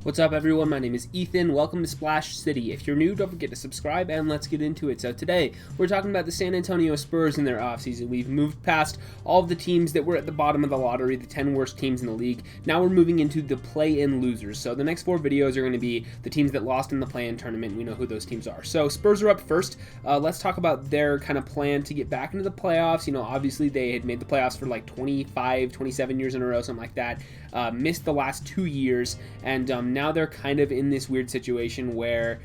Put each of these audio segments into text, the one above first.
What's up, everyone? My name is Ethan. Welcome to Splash City. If you're new, don't forget to subscribe, and let's get into it. So today, we're talking about the San Antonio Spurs in their offseason. We've moved past all of the teams that were at the bottom of the lottery, the 10 worst teams in the league. Now we're moving into the play-in losers. So the next 4 videos are going to be the teams that lost in the play-in tournament. We know who those teams are. So Spurs are up first. Let's talk about their kind of plan to get back into the playoffs. You know, obviously they had made the playoffs for like 25, 27 years in a row, something like that. Missed the last 2 years, and now they're kind of in this weird situation where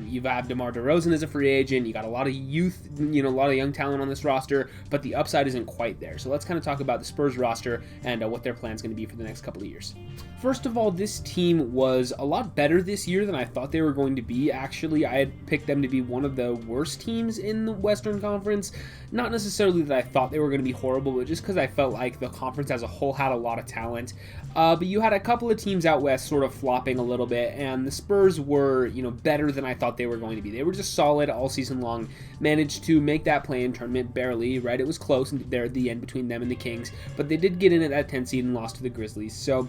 you have DeMar DeRozan as a free agent. You got a lot of youth, a lot of young talent on this roster, but the upside isn't quite there. So let's kind of talk about the Spurs roster and what their plan is going to be for the next couple of years. First of all, this team was a lot better this year than I thought they were going to be. Actually, I had picked them to be one of the worst teams in the Western Conference. Not necessarily that I thought they were going to be horrible, but just because I felt like the conference as a whole had a lot of talent. But you had a couple of teams out west sort of flopping a little bit, and the Spurs were, better than I thought they were going to be. They were just solid all season long, managed to make that play-in tournament barely, right? It was close there at the end between them and the Kings, but they did get in at that 10 seed and lost to the Grizzlies. So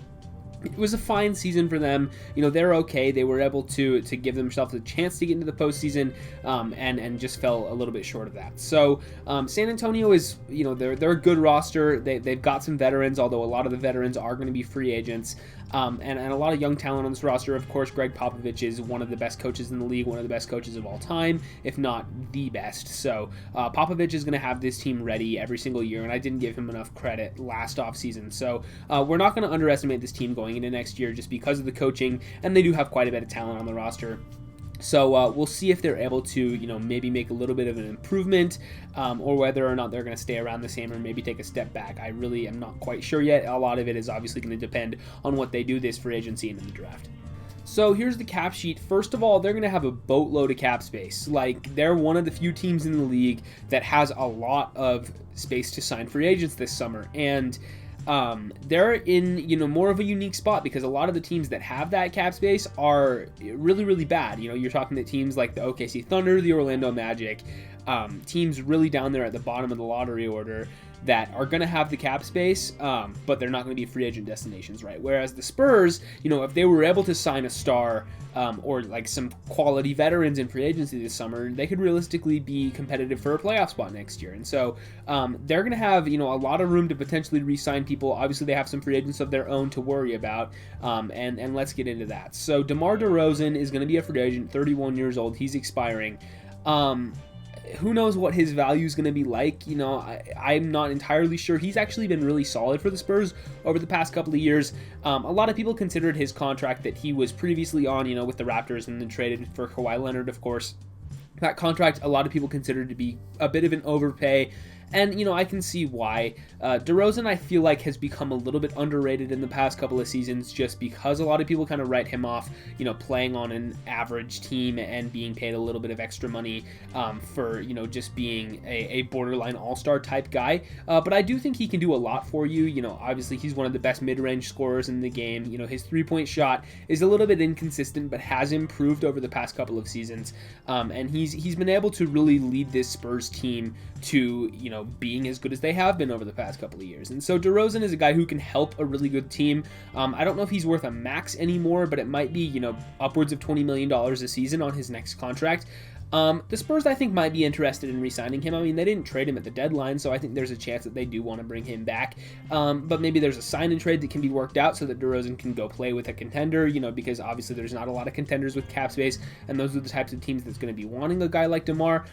it was a fine season for them. They're okay. They were able to give themselves a chance to get into the postseason, and just fell a little bit short of that. So San Antonio is, they're a good roster. They've got some veterans, although a lot of the veterans are going to be free agents. And a lot of young talent on this roster. Of course, Greg Popovich is one of the best coaches in the league, one of the best coaches of all time, if not the best. So Popovich is going to have this team ready every single year, and I didn't give him enough credit last offseason. So we're not going to underestimate this team going into next year just because of the coaching, and they do have quite a bit of talent on the roster. So we'll see if they're able to, maybe make a little bit of an improvement, or whether or not they're going to stay around the same or maybe take a step back. I really am not quite sure yet. A lot of it is obviously going to depend on what they do this free agency and in the draft. So here's the cap sheet. First of all, they're going to have a boatload of cap space. Like, they're one of the few teams in the league that has a lot of space to sign free agents this summer. And they're in, more of a unique spot because a lot of the teams that have that cap space are really, really bad. You're talking to teams like the OKC Thunder, the Orlando Magic, teams really down there at the bottom of the lottery order that are going to have the cap space, but they're not going to be free agent destinations, right? Whereas the Spurs, if they were able to sign a star or like some quality veterans in free agency this summer, they could realistically be competitive for a playoff spot next year. And so they're going to have, a lot of room to potentially re-sign people. Obviously, they have some free agents of their own to worry about, and let's get into that. So DeMar DeRozan is going to be a free agent, 31 years old. He's expiring. Who knows what his value is going to be like? I'm not entirely sure. He's actually been really solid for the Spurs over the past couple of years. A lot of people considered his contract that he was previously on, with the Raptors and then traded for Kawhi Leonard, of course. That contract, a lot of people considered to be a bit of an overpay. And, I can see why. DeRozan, I feel like, has become a little bit underrated in the past couple of seasons just because a lot of people kind of write him off, playing on an average team and being paid a little bit of extra money for, just being a borderline all-star type guy. But I do think he can do a lot for you. Obviously, he's one of the best mid-range scorers in the game. His three-point shot is a little bit inconsistent, but has improved over the past couple of seasons. And he's been able to really lead this Spurs team to, being as good as they have been over the past couple of years. And so DeRozan is a guy who can help a really good team. I don't know if he's worth a max anymore, but it might be, upwards of $20 million a season on his next contract. The Spurs, I think, might be interested in re-signing him. I mean, they didn't trade him at the deadline, so I think there's a chance that they do want to bring him back. But maybe there's a sign and trade that can be worked out so that DeRozan can go play with a contender, because obviously there's not a lot of contenders with cap space, and those are the types of teams that's going to be wanting a guy like DeMar.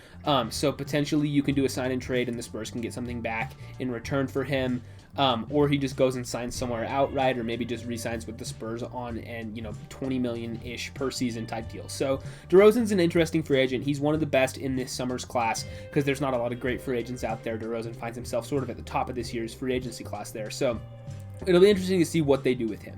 So potentially you can do a sign and trade, and the Spurs can get something back in return for him. Or he just goes and signs somewhere outright, or maybe just re-signs with the Spurs on an, $20 million-ish per season type deal. So DeRozan's an interesting free agent. He's one of the best in this summer's class because there's not a lot of great free agents out there. DeRozan finds himself sort of at the top of this year's free agency class there. So it'll be interesting to see what they do with him.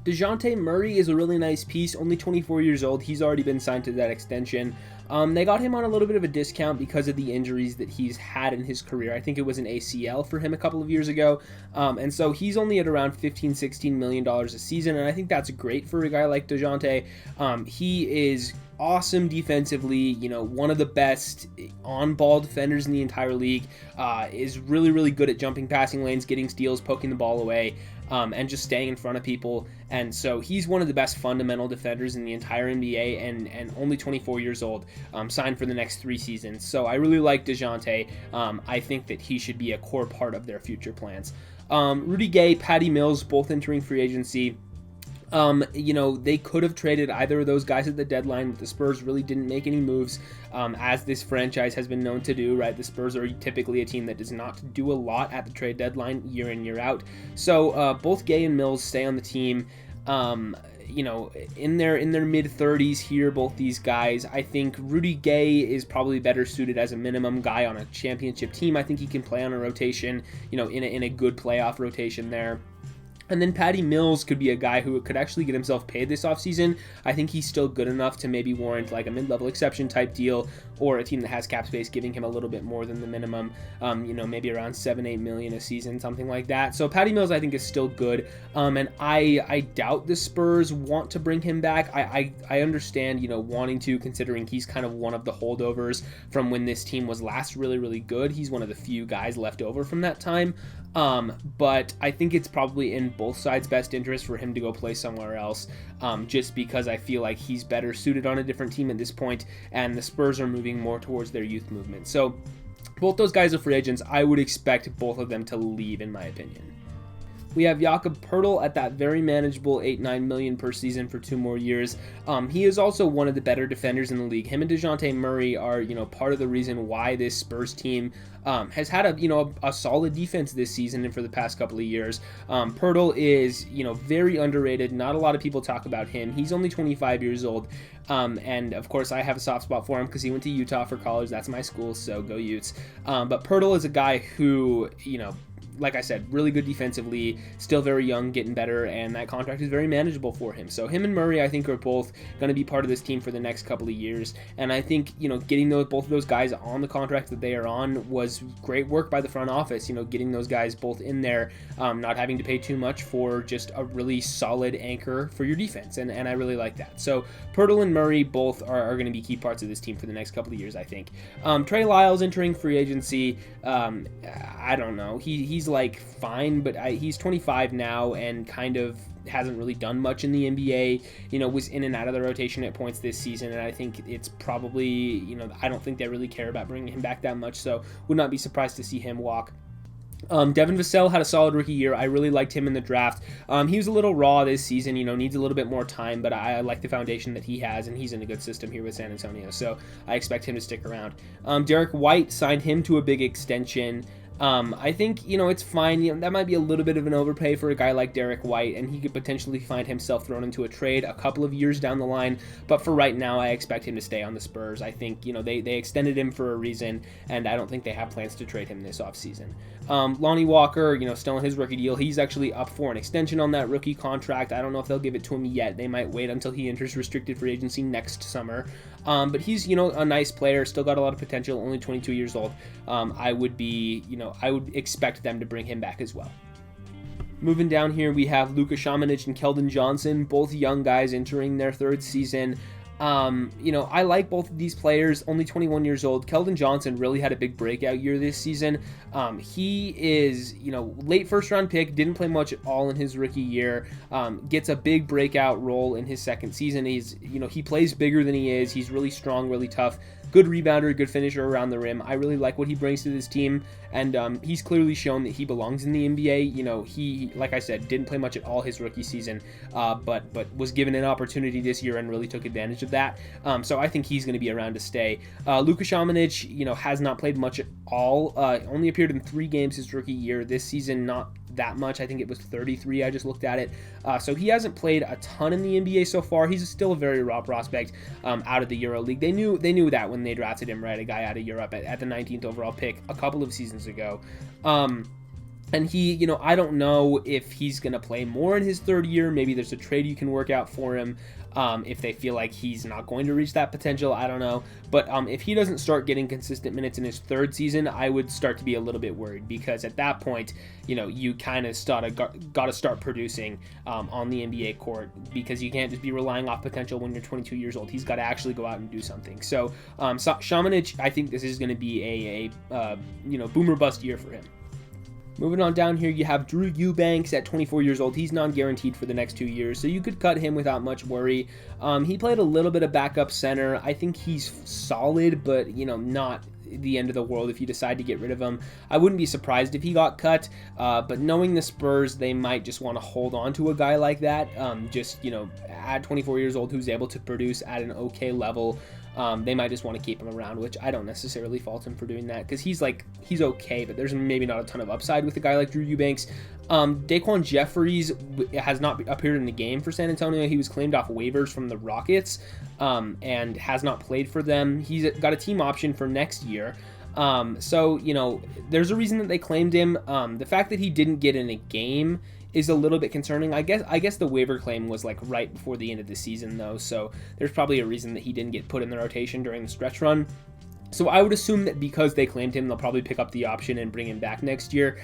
DeJounte Murray is a really nice piece, only 24 years old. He's already been signed to that extension. They got him on a little bit of a discount because of the injuries that he's had in his career. I think it was an ACL for him a couple of years ago. And so he's only at around $15-16 million a season, and I think that's great for a guy like DeJounte. He is awesome defensively, one of the best on-ball defenders in the entire league, is really, really good at jumping passing lanes, getting steals, poking the ball away. and just staying in front of people. And so he's one of the best fundamental defenders in the entire NBA, and only 24 years old, signed for the next 3 seasons. So I really like DeJounte. I think that he should be a core part of their future plans. Rudy Gay, Patty Mills, both entering free agency. They could have traded either of those guys at the deadline, but the Spurs really didn't make any moves, as this franchise has been known to do, right? The Spurs are typically a team that does not do a lot at the trade deadline year in, year out. So both Gay and Mills stay on the team. In their mid-30s here, both these guys. I think Rudy Gay is probably better suited as a minimum guy on a championship team. I think he can play on a rotation, in a good playoff rotation there. And then Patty Mills could be a guy who could actually get himself paid this offseason. I think he's still good enough to maybe warrant like a mid-level exception type deal, or a team that has cap space giving him a little bit more than the minimum, maybe around $7-8 million a season, something like that. So Patty Mills I think is still good, and I doubt the Spurs want to bring him back. I understand, wanting to, considering he's kind of one of the holdovers from when this team was last really, really good. He's one of the few guys left over from that time. But I think it's probably in both sides' best interest for him to go play somewhere else, just because I feel like he's better suited on a different team at this point, and the Spurs are moving more towards their youth movement. So both those guys are free agents. I would expect both of them to leave, in my opinion. We have Jakob Poeltl at that very manageable $8-9 million per season for 2 more years. He is also one of the better defenders in the league. Him and DeJounte Murray are, part of the reason why this Spurs team has had a solid defense this season and for the past couple of years. Poeltl is, very underrated. Not a lot of people talk about him. He's only 25 years old. And of course I have a soft spot for him because he went to Utah for college. That's my school, so go Utes. But Poeltl is a guy who, like I said, really good defensively, still very young, getting better, and that contract is very manageable for him. So him and Murray, I think, are both going to be part of this team for the next couple of years. And I think, getting both of those guys on the contract that they are on was great work by the front office, getting those guys both in there, not having to pay too much for just a really solid anchor for your defense. And I really like that. So Poeltl and Murray both are going to be key parts of this team for the next couple of years, I think. Trey Lyles entering free agency. I don't know. He's like fine, but he's 25 now and kind of hasn't really done much in the NBA, was in and out of the rotation at points this season, and I think it's probably, I don't think they really care about bringing him back that much, so would not be surprised to see him walk. Devin Vassell had a solid rookie year. I really liked him in the draft. He was a little raw this season, needs a little bit more time, but I like the foundation that he has, and he's in a good system here with San Antonio, so I expect him to stick around. Derek White signed him to a big extension. I think, it's fine. That might be a little bit of an overpay for a guy like Derek White, and he could potentially find himself thrown into a trade a couple of years down the line. But for right now, I expect him to stay on the Spurs. I think, they extended him for a reason, and I don't think they have plans to trade him this offseason. Lonnie Walker, still on his rookie deal. He's actually up for an extension on that rookie contract. I don't know if they'll give it to him yet. They might wait until he enters restricted free agency next summer. But he's, a nice player, still got a lot of potential, only 22 years old. I would expect them to bring him back as well. Moving down here, we have Luka Šamanić and Keldon Johnson, both young guys entering their 3rd season. I like both of these players, only 21 years old. Keldon Johnson really had a big breakout year this season. He is, late 1st round pick, didn't play much at all in his rookie year, gets a big breakout role in his 2nd season. He's, he plays bigger than he is. He's really strong, really tough. Good rebounder, good finisher around the rim. I really like what he brings to this team, and he's clearly shown that he belongs in the NBA. He, like I said, didn't play much at all his rookie season, but was given an opportunity this year and really took advantage of that. So I think he's going to be around to stay. Luka Šamanić, has not played much at all. Only appeared in 3 games his rookie year. This season, not that much. I think it was 33. I just looked at it. So he hasn't played a ton in the NBA so far. He's still a very raw prospect out of the EuroLeague. They knew that when they drafted him, right? A guy out of Europe at the 19th overall pick a couple of seasons ago. And he, I don't know if he's going to play more in his 3rd year. Maybe there's a trade you can work out for him. If they feel like he's not going to reach that potential, I don't know. But if he doesn't start getting consistent minutes in his 3rd season, I would start to be a little bit worried, because at that point, you kind of got to start producing on the NBA court, because you can't just be relying off potential when you're 22 years old. He's got to actually go out and do something. So Šamanić, I think this is going to be a boomer bust year for him. Moving on down here, you have Drew Eubanks at 24 years old. He's non-guaranteed for the next 2 years, so you could cut him without much worry. He played a little bit of backup center. I think he's solid, but, not the end of the world if you decide to get rid of him. I wouldn't be surprised if he got cut, but knowing the Spurs, they might just want to hold on to a guy like that. At 24 years old, who's able to produce at an okay level. They might just want to keep him around, which I don't necessarily fault him for doing that, because he's okay, but there's maybe not a ton of upside with a guy like Drew Eubanks. Daquan Jeffries has not appeared in the game for San Antonio. He was claimed off waivers from the Rockets and has not played for them. He's got a team option for next year. There's a reason that they claimed him. The fact that he didn't get in a game is a little bit concerning. I guess the waiver claim was right before the end of the season though, so there's probably a reason that he didn't get put in the rotation during the stretch run. So I would assume that because they claimed him, they'll probably pick up the option and bring him back next year.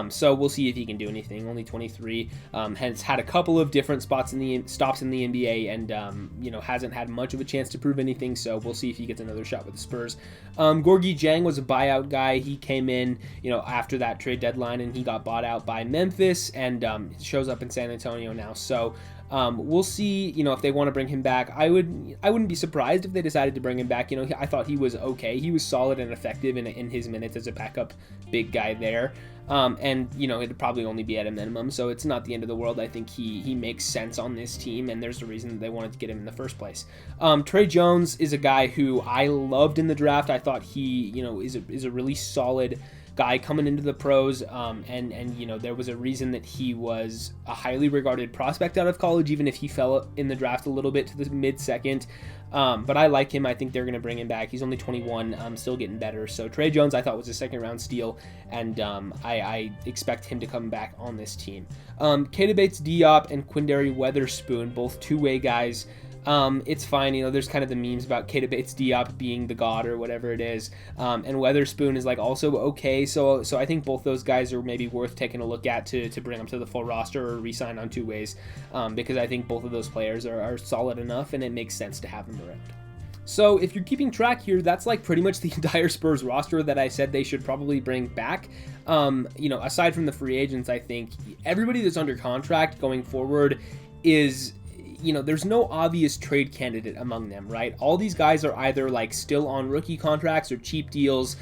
So we'll see if he can do anything. Only 23, has had a couple of different stops in the NBA, and hasn't had much of a chance to prove anything. So we'll see if he gets another shot with the Spurs. Gorgie Jang was a buyout guy. He came in, after that trade deadline, and he got bought out by Memphis, and shows up in San Antonio now. So we'll see, if they want to bring him back. I wouldn't be surprised if they decided to bring him back. I thought he was okay. He was solid and effective in his minutes as a backup big guy there. It'd probably only be at a minimum, so it's not the end of the world. I think he makes sense on this team, and there's a reason that they wanted to get him in the first place. Trey Jones is a guy who I loved in the draft. I thought he, is a really solid guy coming into the pros, there was a reason that he was a highly regarded prospect out of college, even if he fell in the draft a little bit to the mid-second. But I like him. I think they're going to bring him back. He's only 21, still getting better. So Trey Jones I thought was a second-round steal, and I expect him to come back on this team. Keita Bates-Diop and Quindary Weatherspoon, both two-way guys. It's fine, there's kind of the memes about Keita Bates-Diop being the god or whatever it is, and Weatherspoon is also okay, so I think both those guys are maybe worth taking a look at to bring them to the full roster or re-sign on two ways, because I think both of those players are solid enough, and it makes sense to have them around. So if you're keeping track here, that's pretty much the entire Spurs roster that I said they should probably bring back. Aside from the free agents, I think everybody that's under contract going forward is, there's no obvious trade candidate among them, right? All these guys are either still on rookie contracts or cheap deals,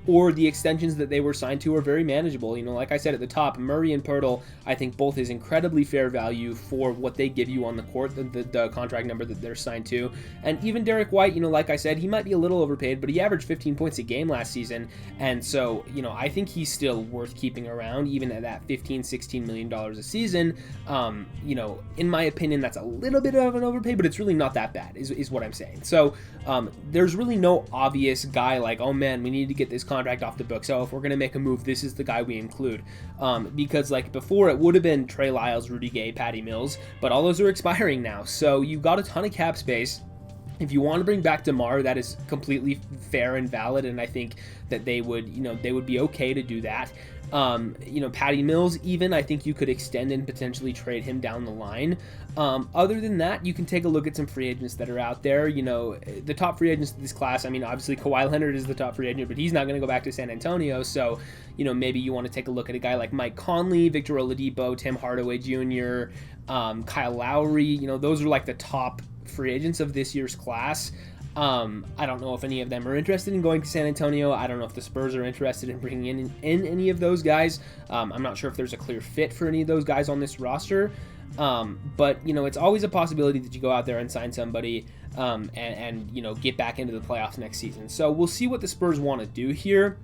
or the extensions that they were signed to are very manageable. Like I said at the top, Murray and Poeltl, I think both is incredibly fair value for what they give you on the court, the contract number that they're signed to. And even Derek White, like I said, he might be a little overpaid, but he averaged 15 points a game last season. And so, I think he's still worth keeping around, even at that $15-16 million a season. In my opinion, that's a little bit of an overpay, but it's really not that bad, is what I'm saying. So there's really no obvious guy oh man, we need to get this contract off the books. So if we're going to make a move, this is the guy we include. Because before, it would have been Trey Lyles, Rudy Gay, Patty Mills, but all those are expiring now. So you've got a ton of cap space. If you want to bring back DeMar, that is completely fair and valid, and I think that they would be okay to do that. Patty Mills, even, I think you could extend and potentially trade him down the line. Other than that, you can take a look at some free agents that are out there. The top free agents of this class, obviously Kawhi Leonard is the top free agent, but he's not going to go back to San Antonio, so, maybe you want to take a look at a guy like Mike Conley, Victor Oladipo, Tim Hardaway Jr., Kyle Lowry. Those are the top free agents of this year's class. I don't know if any of them are interested in going to San Antonio. I don't know if the Spurs are interested in bringing in any of those guys. I'm not sure if there's a clear fit for any of those guys on this roster. But it's always a possibility that you go out there and sign somebody and get back into the playoffs next season. So we'll see what the Spurs want to do here.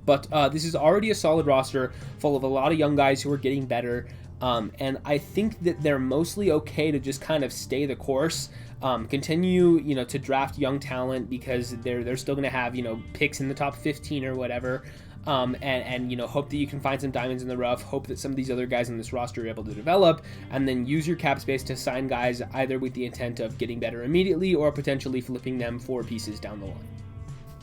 But this is already a solid roster full of a lot of young guys who are getting better. And I think that they're mostly okay to just kind of stay the course. Continue, to draft young talent, because they're still going to have, picks in the top 15 or whatever. And hope that you can find some diamonds in the rough, hope that some of these other guys in this roster are able to develop, and then use your cap space to sign guys either with the intent of getting better immediately or potentially flipping them for pieces down the line.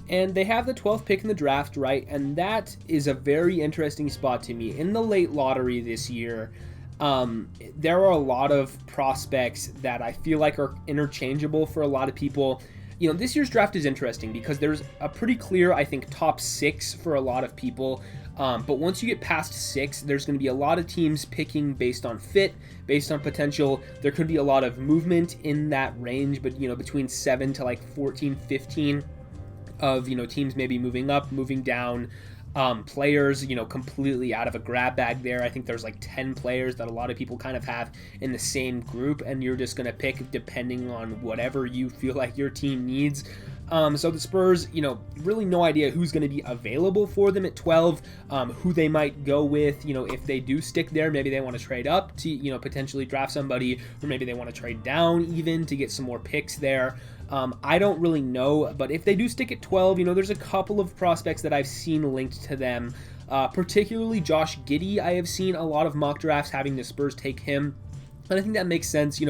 And they have the 12th pick in the draft, right? And that is a very interesting spot to me. In the late lottery this year, there are a lot of prospects that I feel like are interchangeable for a lot of people. This year's draft is interesting because there's a pretty clear, I think, top 6 for a lot of people. But once you get past 6, there's going to be a lot of teams picking based on fit, based on potential. There could be a lot of movement in that range, but between 7 to like 14, 15 of teams maybe moving up, moving down. Players, completely out of a grab bag there. I think there's like 10 players that a lot of people kind of have in the same group, and you're just going to pick depending on whatever you feel like your team needs. So the Spurs, really no idea who's going to be available for them at 12, who they might go with. If they do stick there, maybe they want to trade up to, potentially draft somebody, or maybe they want to trade down even to get some more picks there. I don't really know, but if they do stick at 12, there's a couple of prospects that I've seen linked to them, particularly Josh Giddey. I have seen a lot of mock drafts having the Spurs take him, and I think that makes sense.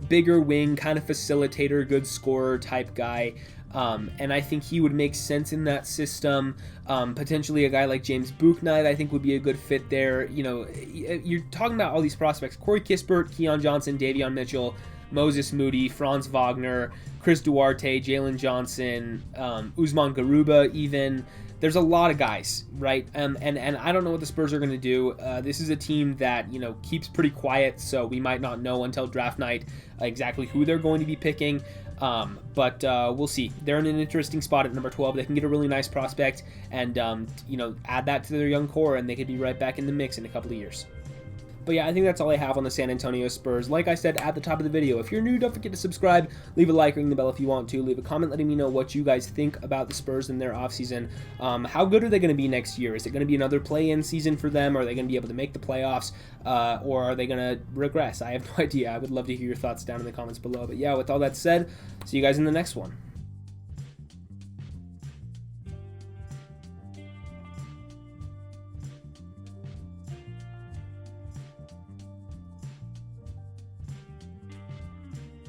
Bigger wing, kind of facilitator, good scorer type guy. And I think he would make sense in that system. Potentially a guy like James Bouknight, I think, would be a good fit there. You're talking about all these prospects: Corey Kispert, Keon Johnson, Davion Mitchell, Moses Moody, Franz Wagner, Chris Duarte, Jalen Johnson, Usman Garuba even. There's a lot of guys, right? And I don't know what the Spurs are going to do. This is a team that, keeps pretty quiet, so we might not know until draft night exactly who they're going to be picking. But we'll see. They're in an interesting spot at number 12. They can get a really nice prospect and, add that to their young core, and they could be right back in the mix in a couple of years. But yeah, I think that's all I have on the San Antonio Spurs. Like I said at the top of the video, if you're new, don't forget to subscribe, leave a like, ring the bell if you want to, leave a comment letting me know what you guys think about the Spurs in their offseason. How good are they going to be next year? Is it going to be another play-in season for them? Are they going to be able to make the playoffs? Or are they going to regress? I have no idea. I would love to hear your thoughts down in the comments below. But yeah, with all that said, see you guys in the next one.